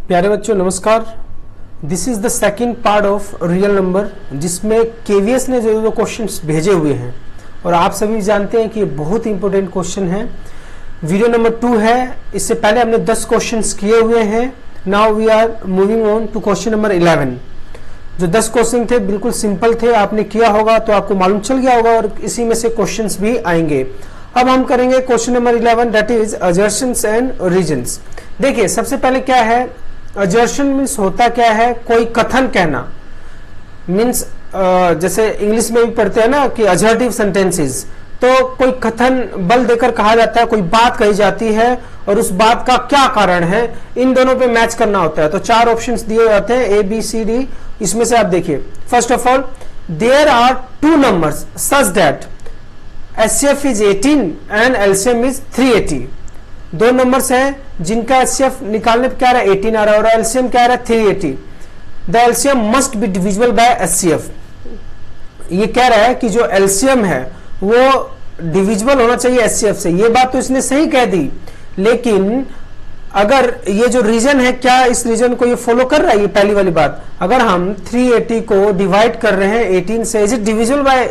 प्यारे बच्चों नमस्कार। This is the second part of real number, जिसमें केवीएस ने जो क्वेश्चंस भेजे हुए हैं और आप सभी जानते हैं कि ये बहुत इंपॉर्टेंट क्वेश्चन है। वीडियो नंबर 2 है। इससे पहले हमने 10 क्वेश्चंस किए हुए हैं। Now we are moving on to question number 11। जो 10 क्वेश्चन थे बिल्कुल सिंपल थे, आपने किया होगा तो आपको मालूम चल गया होगा और इसी में से क्वेश्चंस भी आएंगे। अब हम करेंगे question number 11, that is assertions and reasons. देखिए सबसे पहले क्या है, असर्शन मीन्स होता क्या है, कोई कथन कहना। मीन्स जैसे इंग्लिश में भी पढ़ते हैं ना कि असर्टिव सेंटेंसेस, तो कोई कथन बल देकर कहा जाता है, कोई बात कही जाती है और उस बात का क्या कारण है, इन दोनों पे मैच करना होता है। तो 4 ऑप्शंस दिए जाते हैं A, B, C, D। इसमें से आप देखिए, first of all there are 2 numbers such that HCF is 18 and LCM is 380। 2 numbers हैं जिनका HCF निकालने पे क्या आ रहा है 18 आ रहा है और LCM क्या आ रहा है 380। The LCM must be divisible by HCF। ये कह रहा है कि जो LCM है वो डिविजिबल होना चाहिए HCF से। ये बात तो इसने सही कह दी, लेकिन अगर ये जो रीजन है, क्या इस रीजन को ये फॉलो कर रहा है? ये पहली वाली बात। अगर हम 380 को डिवाइड कर रहे हैं 18 से, इज इट डिविजिबल बाय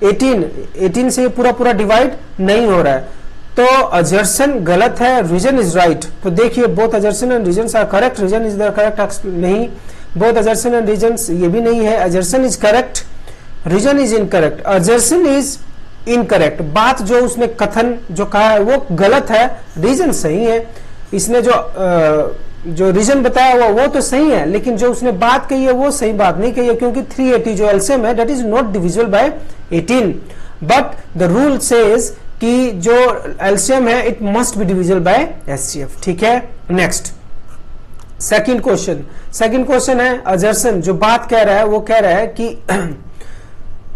18 से पूरा पूरा डिवाइड नहीं हो रहा है, तो असर्शन गलत है, रीजन इज राइट। तो देखिए both assertion and reasons are correct, reason is the correct नहीं, बोथ असर्शन एंड रीजंस ये भी नहीं है। Assertion is correct, reason is incorrect. Assertion is incorrect, बात जो उसने कथन जो कहा है वो गलत है, रीजन सही है। इसने जो रीजन बताया हुआ वो तो सही है, लेकिन जो उसने बात कही है वो सही बात नहीं कही है, क्योंकि 380 जो एलसीएम है that is not divisible by 18, but the rule says कि जो एलसीएम है it must be divisible by HCF. ठीक है, नेक्स्ट सेकंड क्वेश्चन है असर्शन। जो बात कह रहा है वो कह रहा है कि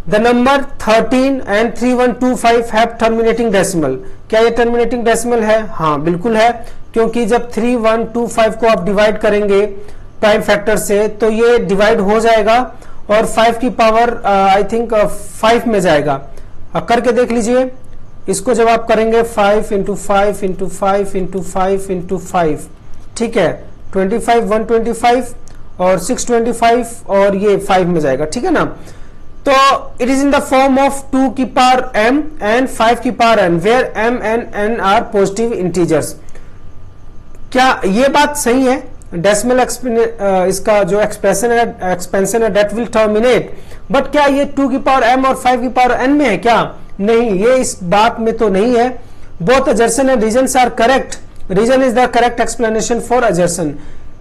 the number 13 and 3125 have terminating decimal. क्या ये टर्मिनेटिंग डेसिमल है? हाँ बिल्कुल है, क्योंकि जब 3125 को आप डिवाइड करेंगे प्राइम फैक्टर से तो ये डिवाइड हो जाएगा और 5 की पावर आई थिंक 5 में जाएगा। करके देख लीजिए इसको, जब आप करेंगे 5 इंटू 5 इंटू 5 इंटू 5 इंटू 5, ठीक है, 25 125 और 625 और ये 5 में जाएगा। ठीक है ना, तो it is in the form of 2 की पावर m एंड 5 की power n, where m and n are positive integers. क्या ये बात सही है? डेसिमल इसका जो एक्सपेंशन है दैट विल टर्मिनेट, बट क्या ये 2 की पावर m और 5 की पावर n में है क्या? नहीं, ये इस बात में तो नहीं है। Both assertion and reasons are correct, reason is the correct explanation for assertion.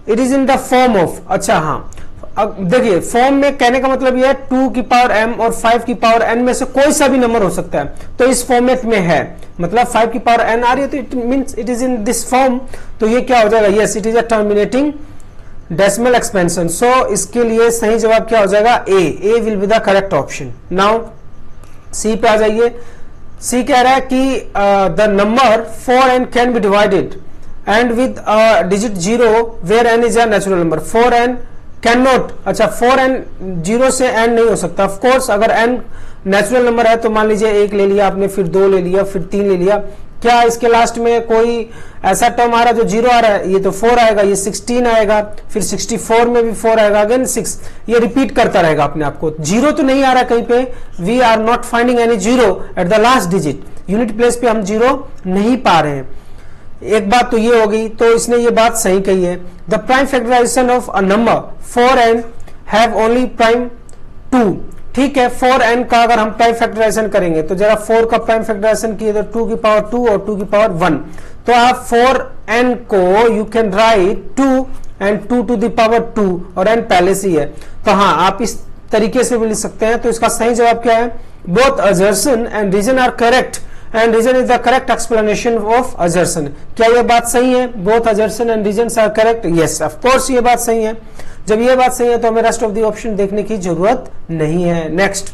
It is in the form of, अच्छा हाँ, अब देखिए फॉर्म में कहने का मतलब यह है 2 की पावर m और 5 की पावर n में से कोई सा भी नंबर हो सकता है, तो इस फॉर्मेट में है, मतलब 5 की पावर n आ रही है तो it means it is in this form. तो ये क्या हो जाएगा? Yes, it is a terminating decimal expansion. So इसके लिए सही जवाब क्या हो जाएगा? A will be the correct option. Now C पे आ जाइए। सी कह रहा है कि the number 4n can be divided and with digit 0 where n is a natural number. 4n can not, अच्छा 4n 0 से n नहीं हो सकता। ऑफ कोर्स अगर n नेचुरल नंबर है तो मान लीजिए 1 ले लिया आपने, फिर 2 ले लिया, फिर 3 ले लिया, क्या इसके लास्ट में कोई ऐसा टर्म आ रहा है जो 0 आ रहा है? ये तो 4 आएगा, ये 16 आएगा, फिर 64 में भी 4 आएगा, अगेन 6, ये रिपीट करता रहेगा अपने आप को। 0 तो नहीं आ रहा कहीं पे, we are not finding any 0 at the last digit, unit place पे हम 0 नहीं पा रहे हैं। एक बात तो ये होगी, तो इसने ये बात सही कही है। The prime factorisation of a number 4n have only prime 2। ठीक है, 4n का अगर हम प्राइम फैक्टराइजेशन करेंगे तो जरा 4 का प्राइम फैक्टराइजेशन किए तो 2 की पावर 2 और 2 की पावर 1, तो आप 4n को you can write 2 and 2 to the power 2 और n पहले से ही है, तो हाँ आप इस तरीके से भी लिख सकते हैं। तो इसका सही जवाब क्या है? Both assertion and reason are correct and reason is the correct explanation of assertion. क्या यह बात सही है? Both assertion and reason are correct. Yes, of course ये बात सही है। जब ये बात सही है तो हमें रेस्ट ऑफ द ऑप्शन देखने की जरूरत नहीं है। Next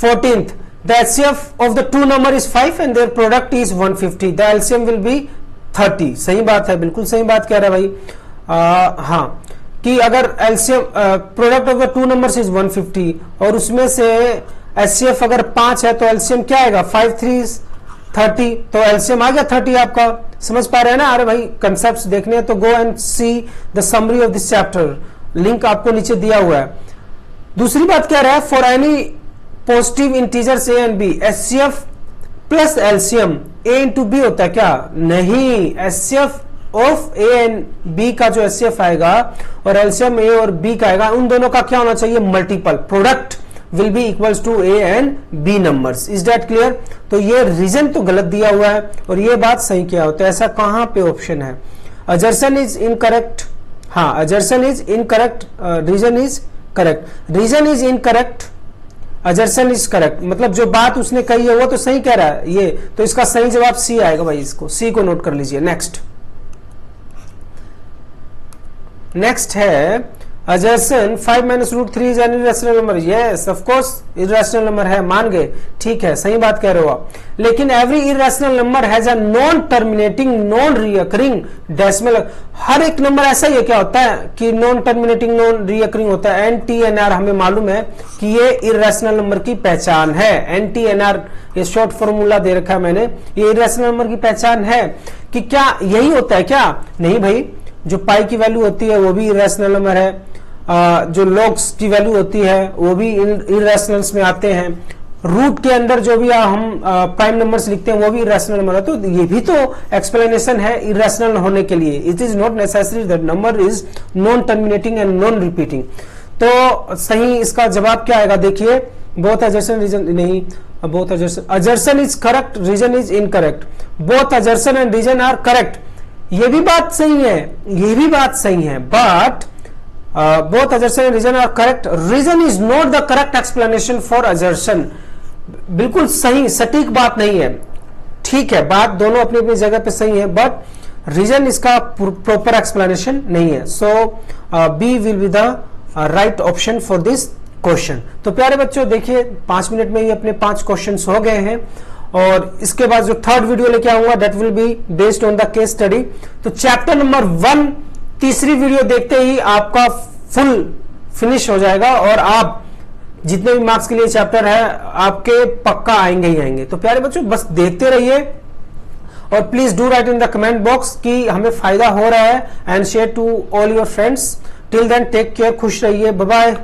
14th, the HCF of the 2 number is 5 and their product is 150, the LCM will be 30। सही बात है, बिल्कुल सही बात कह रहा है भाई। हाँ, कि अगर LCM product of the 2 numbers is 150 और उसमें से एचसीएफ अगर 5 है तो एलसीएम क्या आएगा? 5 3 30, तो एलसीएम आ गया 30 आपका। समझ पा रहे हैं ना? अरे भाई कंसेप्ट्स देखने हैं तो go and see the summary of this chapter, link आपको नीचे दिया हुआ है। दूसरी बात क्या रहा है, for any positive integers A and B, HCF plus LCM A into B होता है क्या? नहीं, HCF of A and B का जो एचसीएफ आएगा और एलसीएम ए और बी का आएगा, उन दोनों का क्या होना चाहिए? Multiple. Product will be equals to A and B numbers. Is that clear? तो ये रीजन तो गलत दिया हुआ है और ये बात सही किया होता है। ऐसा कहां पे ऑप्शन है? अजर्सन इज इनकरेक्ट, हाँ assertion is incorrect, reason is correct. Reason is incorrect, assertion is correct, मतलब जो बात उसने कही है वो तो सही कह रहा है ये, तो इसका सही जवाब सी आएगा भाई। इसको सी को नोट कर लीजिए। नेक्स्ट है अजर्सन 5 minus root 3 is an irrational number. Yes of course irrational number है, मान गए, ठीक है, सही बात कह रहे हो आप। लेकिन every irrational number has a non terminating non recurring decimal. हर एक नंबर ऐसा ही क्या होता है कि नॉन टर्मिनेटिंग नॉन रिकरिंग होता है। NTNR हमें मालूम है कि ये इरेशनल नंबर की पहचान है। NTNR ये शॉर्ट फॉर्मूला दे रखा है मैंने, ये इरेशनल नंबर की पहचान है। कि क्या यही होता है क्या? नहीं भाई, जो पाई की वैल्यू होती है वो भी इरेशनल नंबर है, जो लॉग्स की वैल्यू होती है वो भी इरेशनल्स में आते हैं, रूट के अंदर जो भी हम प्राइम नंबर्स लिखते हैं वो भी इरेशनल नंबर है। तो ये भी तो एक्सप्लेनेशन है इरेशनल होने के लिए। It is not necessary that number is non terminating and non repeating. तो सही इसका जवाब क्या आएगा? देखिए, बोथ अजर्सन रीजन, नहीं, both assertion is correct, reason is incorrect. Both assertion and reason are correct, ये भी बात सही है, ये भी बात सही है, but both assertion and reason are correct. Reason is not the correct explanation for assertion. बिल्कुल सही सटीक बात नहीं है। ठीक है, बात दोनों अपनी अपनी जगह पे सही है, बट रीजन इसका प्रॉपर एक्सप्लेनेशन नहीं है। So B will be the right option for this question. तो प्यारे बच्चों देखिए, 5 मिनट में ही अपने 5 क्वेश्चंस हो गए हैं और इसके बाद जो थर्ड वीडियो लेके आऊंगा that will be based on the case study. तो चैप्टर नंबर 1 तीसरी वीडियो देखते ही आपका फुल फिनिश हो जाएगा और आप जितने भी मार्क्स के लिए चैप्टर है आपके पक्का आएंगे ही आएंगे। तो प्यारे बच्चों बस देखते रहिए और please do right in the comment box कि हमें फायदा हो रहा है and share to all your friends. Till then take care, खुश रहिए, बाय बाय।